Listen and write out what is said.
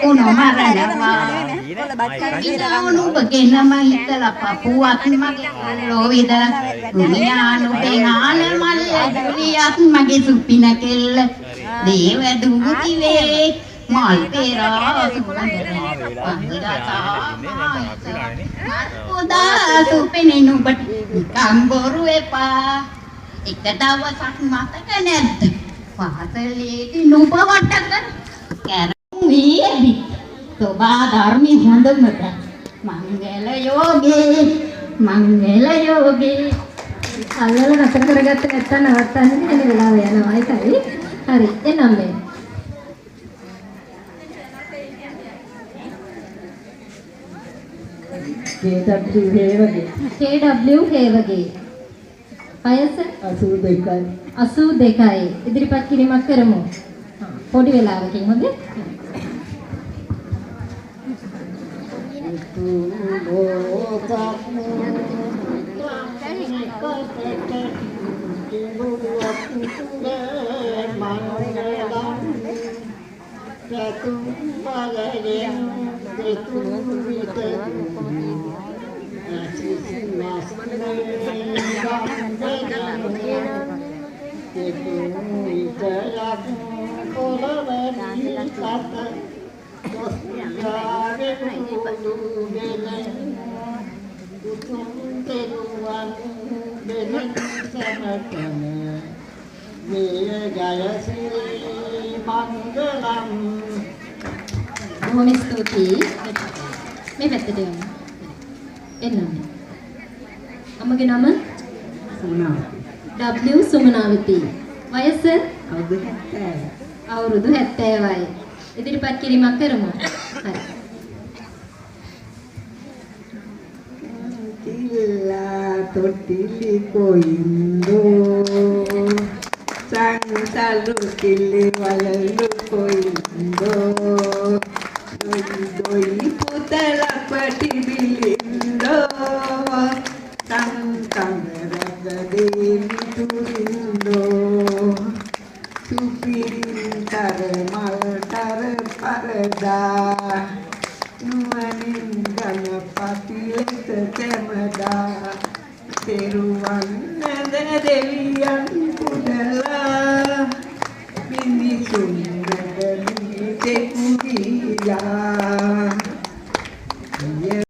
උණු මරනවා උනුඹගෙනම හිතලා පපුවත් මගේ කොල්ලෝ විදලා දුනියානුටෙන් ආන මල්ල දුලියත් මගේ සුපින කෙල්ල දේව දුගුතිවේ මල් පෙරා සුබඳරා පන්දිරතා සුපිනේ නුඹට කම්බරු එපා එක දවසක් මතක නැද්ද පාසලේදී නුඹ වටක කැරමීදී සෝබා ධර්මී හොඳමද මංගල යෝගේ අල්ලලා නතර කරගත්ත නැත්තම් නවත්තන්නේ එන වෙලාව යනවා ඒකයි හරි එනම් මේ KW හේවගේ වයස 82යි ඉදිරිපත් කිරීමක් කරමු පොඩි වෙලාවකින් හොඳේ බොහොම ස්තුතියි මේ පැත්තට යන්න එන්න අම්මගේ නම W සුමනාවති වයස අවුරුදු 70යි ඉදිරිපත් කිරීමක් කරමු හරි Tilla totili koindo Sansalu kili walalu koindo Doi putala pati bilindo Tangkang ragade miturindo Supirin tar mal tar parda Nuanin ganapati leta temada Teruwan nada deviyan